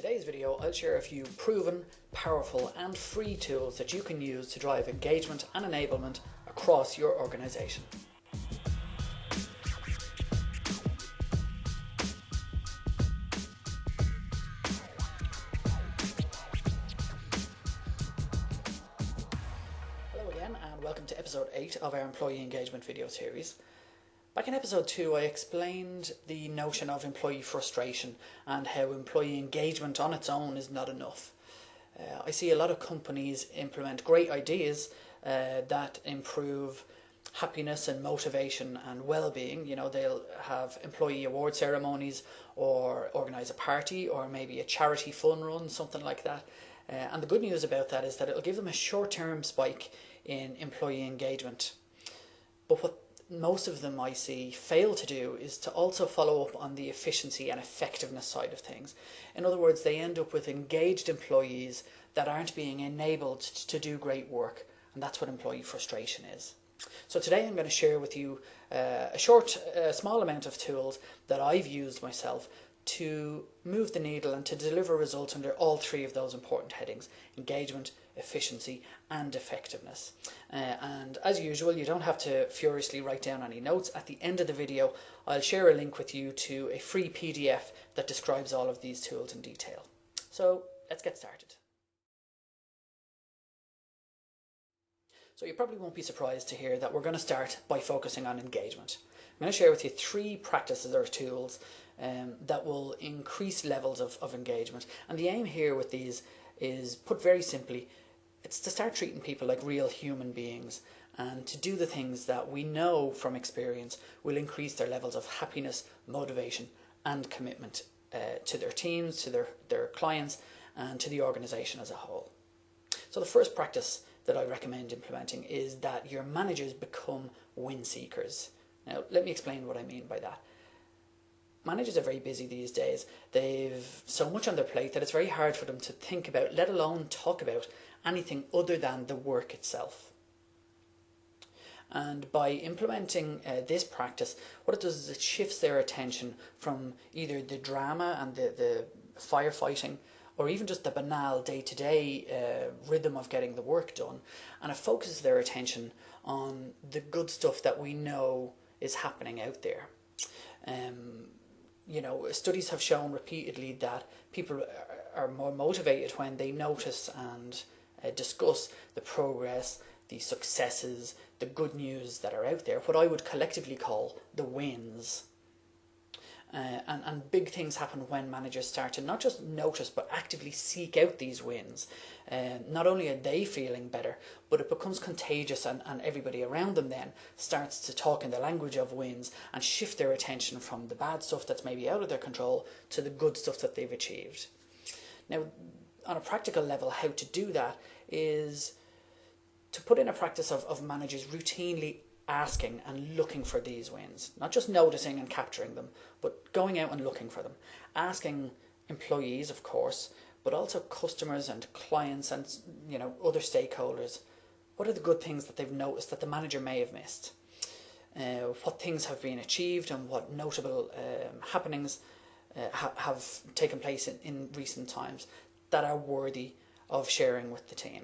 today's video, I'll share a few proven, powerful and free tools that you can use to drive engagement and enablement across your organisation. Hello again and welcome to episode 8 of our employee engagement video series. Back in episode 2 I explained the notion of employee frustration and how employee engagement on its own is not enough. I see a lot of companies implement great ideas that improve happiness and motivation and well-being. You know, they'll have employee award ceremonies or organise a party or maybe a charity fun run, something like that. And the good news about that is that it'll give them a short-term spike in employee engagement. But what most of them I see fail to do is to also follow up on the efficiency and effectiveness side of things. In other words, they end up with engaged employees that aren't being enabled to do great work, and that's what employee frustration is. So today I'm going to share with you a small amount of tools that I've used myself to move the needle and to deliver results under all three of those important headings: engagement, efficiency and effectiveness. And as usual, you don't have to furiously write down any notes. At the end of the video I'll share a link with you to a free PDF that describes all of these tools in detail. So let's get started. So you probably won't be surprised to hear that we're going to start by focusing on engagement. I'm going to share with you 3 practices or tools that will increase levels of engagement. And the aim here with these is, put very simply, it's to start treating people like real human beings and to do the things that we know from experience will increase their levels of happiness, motivation and commitment to their teams, to their clients and to the organisation as a whole. So the first practice that I recommend implementing is that your managers become win seekers. Now, let me explain what I mean by that. Managers are very busy these days. They've so much on their plate that it's very hard for them to think about, let alone talk about, anything other than the work itself. And by implementing this practice, what it does is it shifts their attention from either the drama and the firefighting, or even just the banal day-to-day rhythm of getting the work done, and it focuses their attention on the good stuff that we know is happening out there. You know, studies have shown repeatedly that people are more motivated when they notice and discuss the progress, the successes, the good news that are out there, what I would collectively call the wins. And big things happen when managers start to not just notice but actively seek out these wins. Not only are they feeling better, but it becomes contagious and everybody around them then starts to talk in the language of wins and shift their attention from the bad stuff that's maybe out of their control to the good stuff that they've achieved. Now, on a practical level, how to do that is to put in a practice of managers routinely asking and looking for these wins, not just noticing and capturing them, but going out and looking for them, asking employees, of course, but also customers and clients and, you know, other stakeholders, what are the good things that they've noticed that the manager may have missed? What things have been achieved and what notable happenings have taken place in recent times that are worthy of sharing with the team.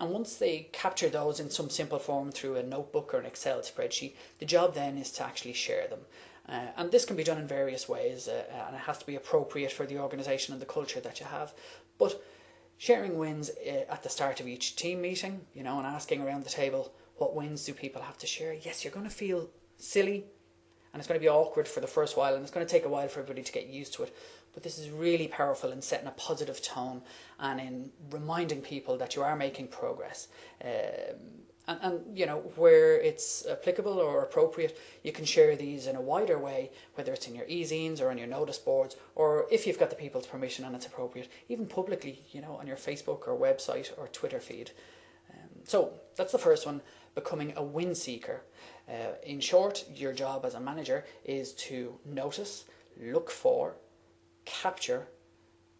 And once they capture those in some simple form through a notebook or an Excel spreadsheet, the job then is to actually share them. And this can be done in various ways, and it has to be appropriate for the organisation and the culture that you have. But sharing wins at the start of each team meeting, you know, and asking around the table, what wins do people have to share? Yes, you're going to feel silly and it's going to be awkward for the first while and it's going to take a while for everybody to get used to it. But this is really powerful in setting a positive tone and in reminding people that you are making progress. And you know, where it's applicable or appropriate, you can share these in a wider way, whether it's in your e-zines or on your notice boards, or if you've got the people's permission and it's appropriate, even publicly, you know, on your Facebook or website or Twitter feed. So that's the first one, becoming a win seeker. In short, your job as a manager is to notice, look for, capture,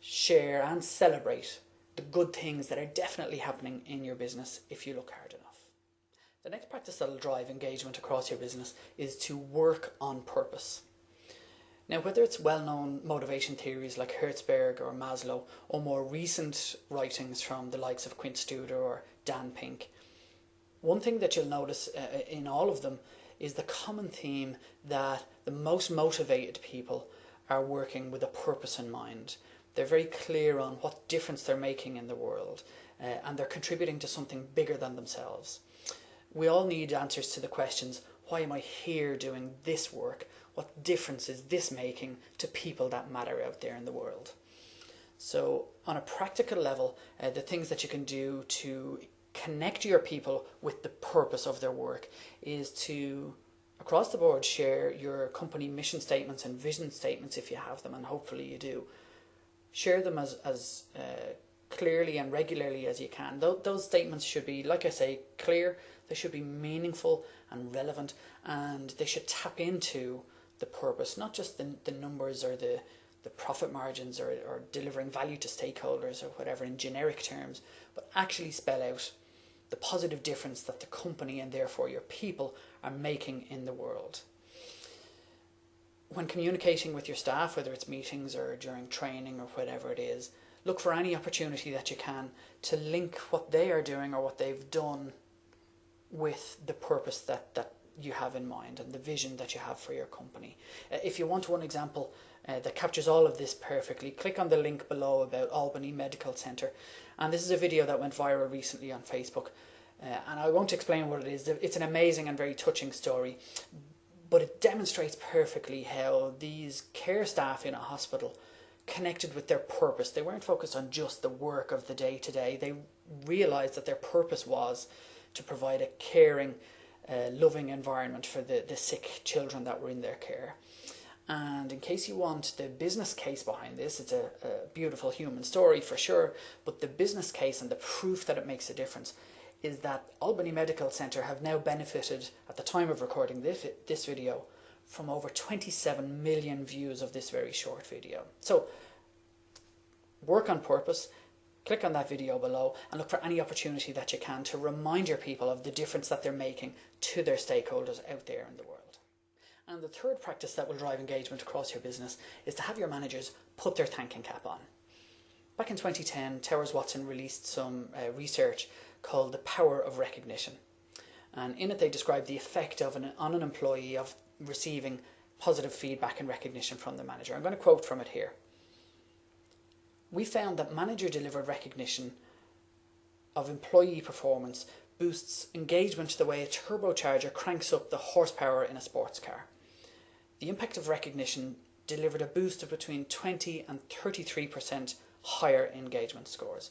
share and celebrate the good things that are definitely happening in your business if you look hard enough. The next practice that will drive engagement across your business is to work on purpose. Now, whether it's well-known motivation theories like Hertzberg or Maslow, or more recent writings from the likes of Quint Studer or Dan Pink, one thing that you'll notice in all of them is the common theme that the most motivated people are working with a purpose in mind. They're very clear on what difference they're making in the world, and they're contributing to something bigger than themselves. We all need answers to the questions, why am I here doing this work? What difference is this making to people that matter out there in the world? So on a practical level, the things that you can do to connect your people with the purpose of their work is to, across the board, share your company mission statements and vision statements if you have them, and hopefully you do. Share them as clearly and regularly as you can. Those statements should be, like I say, clear, they should be meaningful and relevant, and they should tap into the purpose, not just the numbers or the profit margins or delivering value to stakeholders or whatever in generic terms, but actually spell out the positive difference that the company and therefore your people are making in the world. When communicating with your staff, whether it's meetings or during training or whatever it is, look for any opportunity that you can to link what they are doing or what they've done with the purpose that you have in mind and the vision that you have for your company. If you want one example that captures all of this perfectly, click on the link below about Albany Medical Centre. And this is a video that went viral recently on Facebook. And I won't explain what it is. It's an amazing and very touching story. But it demonstrates perfectly how these care staff in a hospital connected with their purpose. They weren't focused on just the work of the day-to-day. They realised that their purpose was to provide a caring, loving environment for the sick children that were in their care. And in case you want the business case behind this, it's a beautiful human story for sure, but the business case and the proof that it makes a difference is that Albany Medical Centre have now benefited, at the time of recording this video, from over 27 million views of this very short video. So work on purpose, click on that video below and look for any opportunity that you can to remind your people of the difference that they're making to their stakeholders out there in the world. And the third practice that will drive engagement across your business is to have your managers put their thinking cap on. Back in 2010, Towers Watson released some research called The Power of Recognition. And in it they described the effect on an employee of receiving positive feedback and recognition from the manager. I'm going to quote from it here. We found that manager-delivered recognition of employee performance boosts engagement the way a turbocharger cranks up the horsepower in a sports car. The impact of recognition delivered a boost of between 20 and 33% higher engagement scores.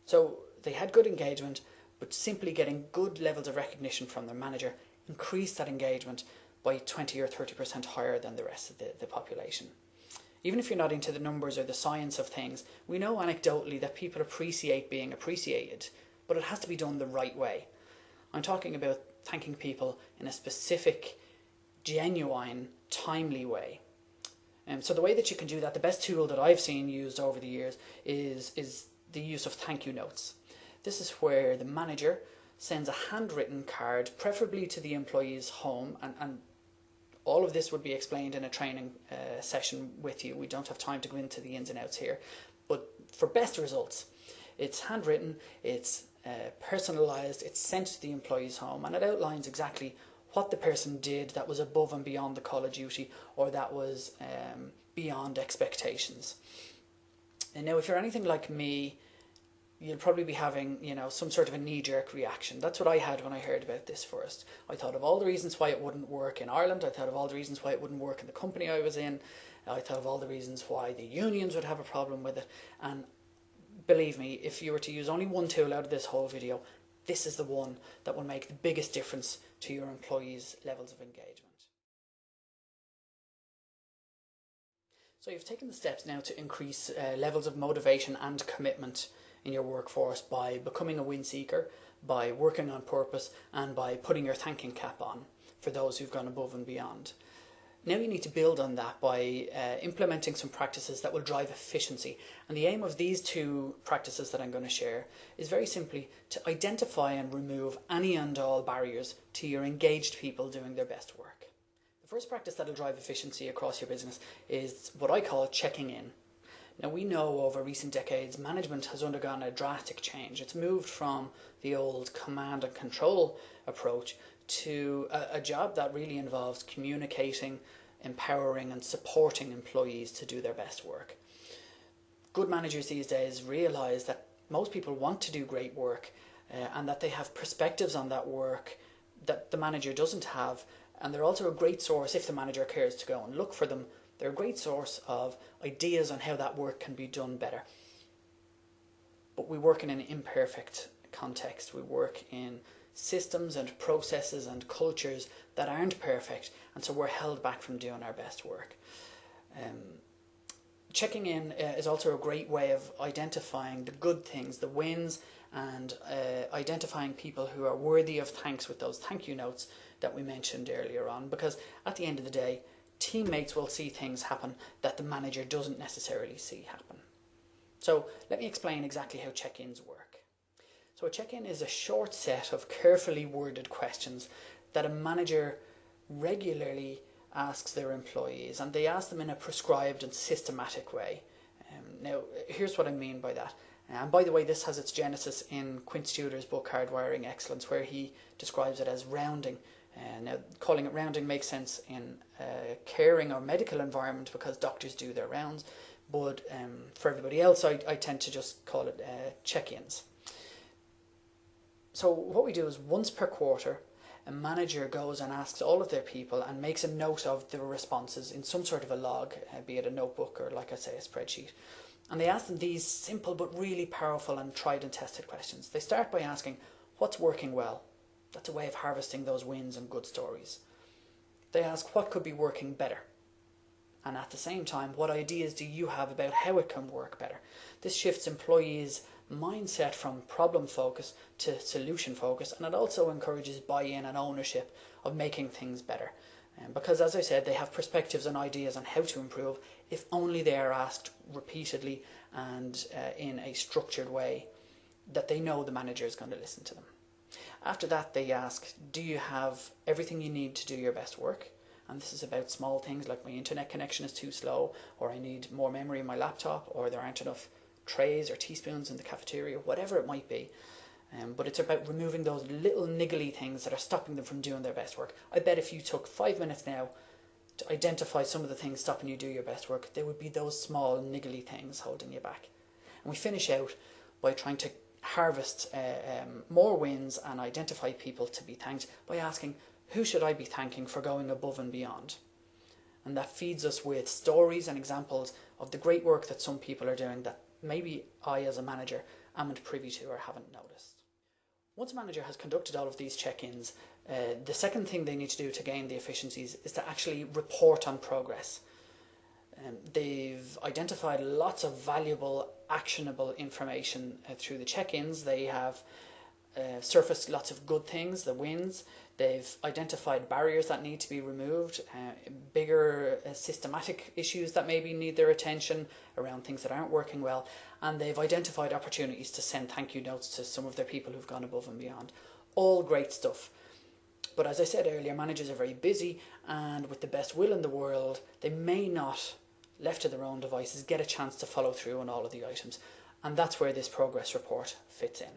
So they had good engagement, but simply getting good levels of recognition from their manager increased that engagement by 20 or 30% higher than the rest of the population. Even if you're not into the numbers or the science of things, we know anecdotally that people appreciate being appreciated, but it has to be done the right way. I'm talking about thanking people in a specific, genuine, timely way. So the way that you can do that, the best tool that I've seen used over the years is the use of thank you notes. This is where the manager sends a handwritten card, preferably to the employee's home, and all of this would be explained in a training session with you. We don't have time to go into the ins and outs here. But for best results, it's handwritten, it's personalised, it's sent to the employee's home, and it outlines exactly what the person did that was above and beyond the call of duty or that was beyond expectations. And now if you're anything like me, you'll probably be having, some sort of a knee-jerk reaction. That's what I had when I heard about this first. I thought of all the reasons why it wouldn't work in Ireland. I thought of all the reasons why it wouldn't work in the company I was in. I thought of all the reasons why the unions would have a problem with it. And believe me, if you were to use only one tool out of this whole video, this is the one that will make the biggest difference to your employees' levels of engagement. So you've taken the steps now to increase levels of motivation and commitment in your workforce by becoming a win seeker, by working on purpose, and by putting your thanking cap on for those who've gone above and beyond. Now you need to build on that by implementing some practices that will drive efficiency. And the aim of these two practices that I'm going to share is very simply to identify and remove any and all barriers to your engaged people doing their best work. The The first practice that'll drive efficiency across your business is what I call checking in. Now, we know over recent decades management has undergone a drastic change. It's moved from the old command and control approach to a job that really involves communicating, empowering and supporting employees to do their best work. Good managers these days realise that most people want to do great work and that they have perspectives on that work that the manager doesn't have, and they're also a great source, if the manager cares to go and look for them, they're a great source of ideas on how that work can be done better. But we work in an imperfect context. We work in systems and processes and cultures that aren't perfect, and so we're held back from doing our best work. Checking in is also a great way of identifying the good things, the wins, and identifying people who are worthy of thanks with those thank you notes that we mentioned earlier on, because at the end of the day, teammates will see things happen that the manager doesn't necessarily see happen. So let me explain exactly how check-ins work. So a check-in is a short set of carefully worded questions that a manager regularly asks their employees, and they ask them in a prescribed and systematic way. Now, here's what I mean by that. And by the way, this has its genesis in Quint Studer's book Hardwiring Excellence, where he describes it as rounding. Now, calling it rounding makes sense in a caring or medical environment because doctors do their rounds, but for everybody else, I tend to just call it check-ins. So what we do is once per quarter, a manager goes and asks all of their people and makes a note of their responses in some sort of a log, be it a notebook or, like I say, a spreadsheet. And they ask them these simple but really powerful and tried and tested questions. They start by asking, what's working well? That's a way of harvesting those wins and good stories. They ask, what could be working better? And at the same time, what ideas do you have about how it can work better? This shifts employees' mindset from problem focus to solution focus, and it also encourages buy-in and ownership of making things better. Because, as I said, they have perspectives and ideas on how to improve if only they are asked repeatedly and in a structured way that they know the manager is going to listen to them. After that, they ask, do you have everything you need to do your best work? And this is about small things like my internet connection is too slow, or I need more memory in my laptop, or there aren't enough trays or teaspoons in the cafeteria, whatever it might be. But it's about removing those little niggly things that are stopping them from doing their best work. I bet if you took 5 minutes now to identify some of the things stopping you do your best work, there would be those small niggly things holding you back. And we finish out by trying to harvest more wins and identify people to be thanked by asking, who should I be thanking for going above and beyond? And that feeds us with stories and examples of the great work that some people are doing that maybe I as a manager amn't privy to or haven't noticed. Once a manager has conducted all of these check-ins, the second thing they need to do to gain the efficiencies is to actually report on progress. They've identified lots of valuable, actionable information through the check-ins. They have surfaced lots of good things, the wins. They've identified barriers that need to be removed, bigger systematic issues that maybe need their attention around things that aren't working well, and they've identified opportunities to send thank you notes to some of their people who've gone above and beyond. All great stuff. But as I said earlier, managers are very busy, and with the best will in the world, they may not, left to their own devices, get a chance to follow through on all of the items. And that's where this progress report fits in.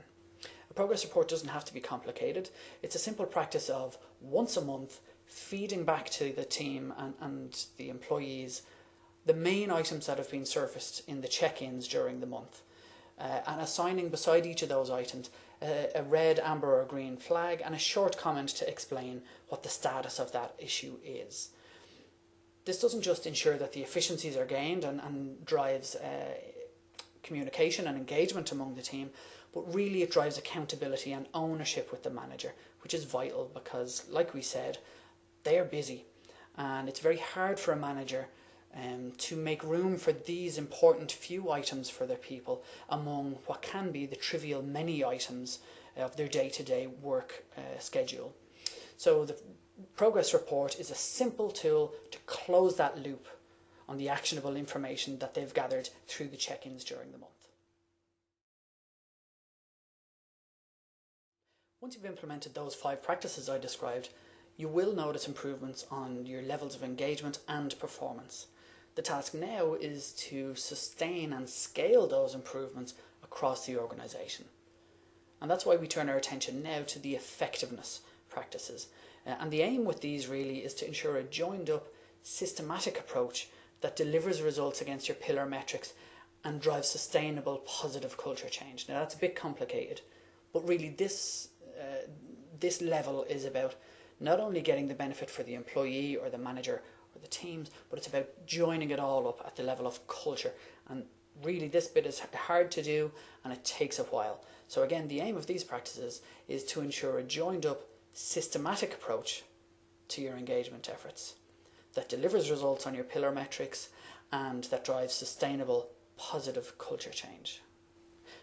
A progress report doesn't have to be complicated. It's a simple practice of once a month feeding back to the team and the employees the main items that have been surfaced in the check-ins during the month, and assigning beside each of those items a red, amber or green flag and a short comment to explain what the status of that issue is. This doesn't just ensure that the efficiencies are gained and drives communication and engagement among the team, but really it drives accountability and ownership with the manager, which is vital because, like we said, they are busy and it's very hard for a manager to make room for these important few items for their people among what can be the trivial many items of their day-to-day work schedule. So the progress report is a simple tool to close that loop on the actionable information that they've gathered through the check-ins during the month. Once you've implemented those 5 practices I described, you will notice improvements on your levels of engagement and performance. The task now is to sustain and scale those improvements across the organisation. And that's why we turn our attention now to the effectiveness practices. And the aim with these really is to ensure a joined up, systematic approach that delivers results against your pillar metrics and drives sustainable, positive culture change. Now that's a bit complicated, but really this level is about not only getting the benefit for the employee or the manager or the teams, but it's about joining it all up at the level of culture. And really this bit is hard to do and it takes a while. So again, the aim of these practices is to ensure a joined up, systematic approach to your engagement efforts that delivers results on your pillar metrics and that drives sustainable, positive culture change.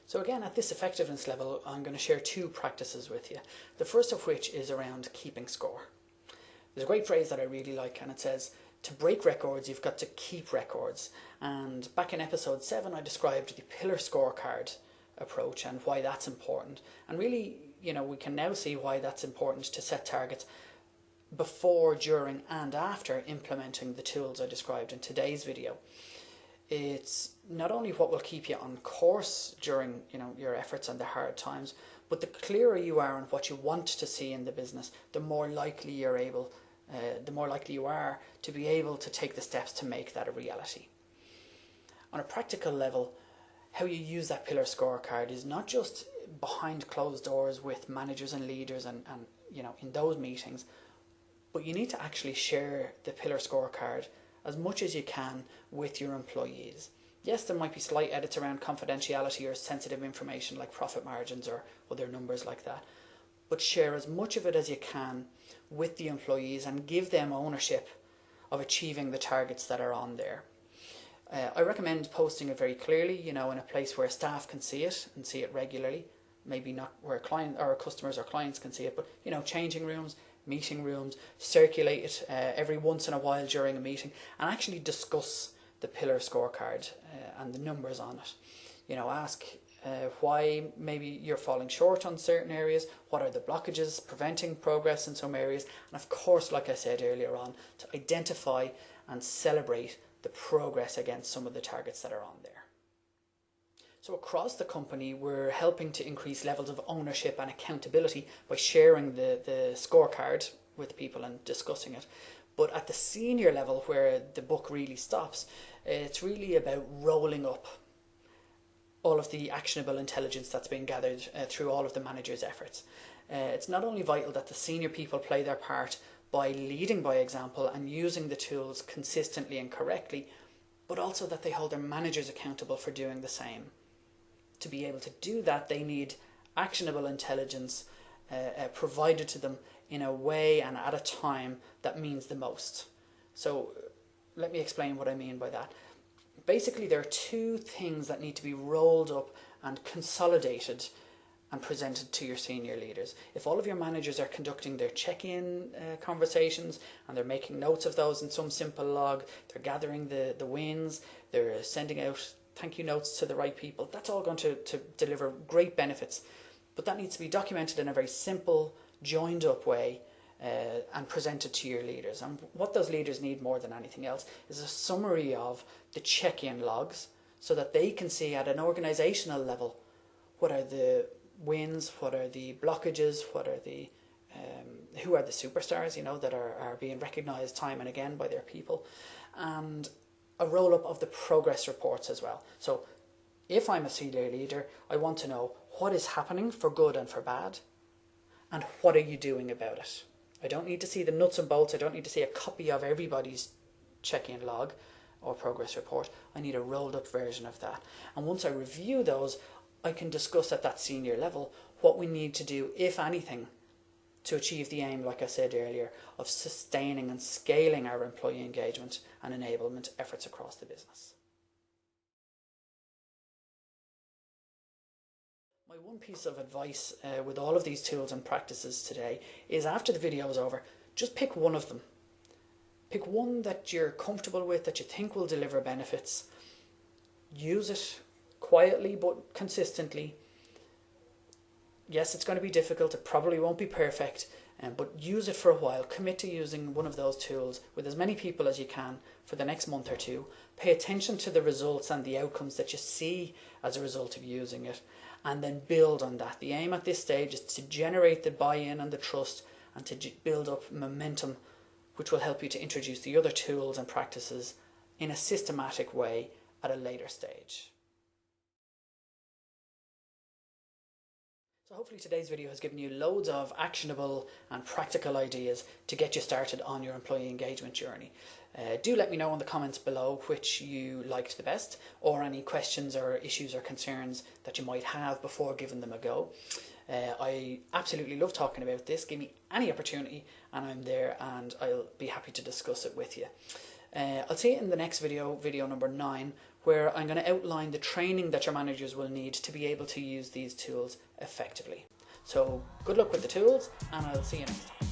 So again, at this effectiveness level, I'm going to share two practices with you. The first of which is around keeping score. There's a great phrase that I really like, and it says, to break records, you've got to keep records. And back in episode 7, I described the pillar scorecard approach and why that's important. And really, we can now see why that's important to set targets before, during, and after implementing the tools I described in today's video. It's not only what will keep you on course during your efforts and the hard times, but the clearer you are on what you want to see in the business, the more likely you are to be able to take the steps to make that a reality. On a practical level, how you use that pillar scorecard is not just behind closed doors with managers and leaders and in those meetings, but you need to actually share the pillar scorecard as much as you can with your employees. Yes, there might be slight edits around confidentiality or sensitive information like profit margins or other numbers like that, but share as much of it as you can with the employees and give them ownership of achieving the targets that are on there. I recommend posting it very clearly, in a place where staff can see it and see it regularly. Maybe not where customers or clients can see it, but changing rooms, meeting rooms, circulate it every once in a while during a meeting and actually discuss the pillar scorecard and the numbers on it. Ask why maybe you're falling short on certain areas, what are the blockages preventing progress in some areas, and of course, like I said earlier on, to identify and celebrate the progress against some of the targets that are on there. So across the company, we're helping to increase levels of ownership and accountability by sharing the scorecard with people and discussing it. But at the senior level, where the book really stops, it's really about rolling up all of the actionable intelligence that's been gathered through all of the managers' efforts. It's not only vital that the senior people play their part by leading by example and using the tools consistently and correctly, but also that they hold their managers accountable for doing the same. To be able to do that, they need actionable intelligence provided to them in a way and at a time that means the most. So let me explain what I mean by that. Basically, there are two things that need to be rolled up and consolidated and presented to your senior leaders. If all of your managers are conducting their check-in conversations and they're making notes of those in some simple log, they're gathering the wins, they're sending out thank you notes to the right people, that's all going to deliver great benefits. But that needs to be documented in a very simple, joined up way and presented to your leaders. And what those leaders need more than anything else is a summary of the check-in logs so that they can see at an organisational level what are the wins, what are the blockages, what are the who are the superstars, that are being recognised time and again by their people, and a roll-up of the progress reports as well. So if I'm a senior leader, I want to know what is happening for good and for bad, and what are you doing about it. I don't need to see the nuts and bolts. I don't need to see a copy of everybody's check-in log or progress report. I need a rolled up version of that. And once I review those, I can discuss at that senior level what we need to do, if anything, to achieve the aim, like I said earlier, of sustaining and scaling our employee engagement and enablement efforts across the business. My one piece of advice with all of these tools and practices today is, after the video is over, just pick one of them. Pick one that you're comfortable with, that you think will deliver benefits. Use it quietly but consistently. Yes, it's going to be difficult. It probably won't be perfect, But use it for a while. Commit to using one of those tools with as many people as you can for the next month or two. Pay attention to the results and the outcomes that you see as a result of using it, and then build on that. The aim at this stage is to generate the buy-in and the trust, and to build up momentum, which will help you to introduce the other tools and practices in a systematic way at a later stage. So hopefully today's video has given you loads of actionable and practical ideas to get you started on your employee engagement journey. Do let me know in the comments below which you liked the best, or any questions or issues or concerns that you might have before giving them a go. I absolutely love talking about this. Give me any opportunity and I'm there, and I'll be happy to discuss it with you. I'll see you in the next video, video number 9, where I'm going to outline the training that your managers will need to be able to use these tools effectively. So good luck with the tools, and I'll see you next time.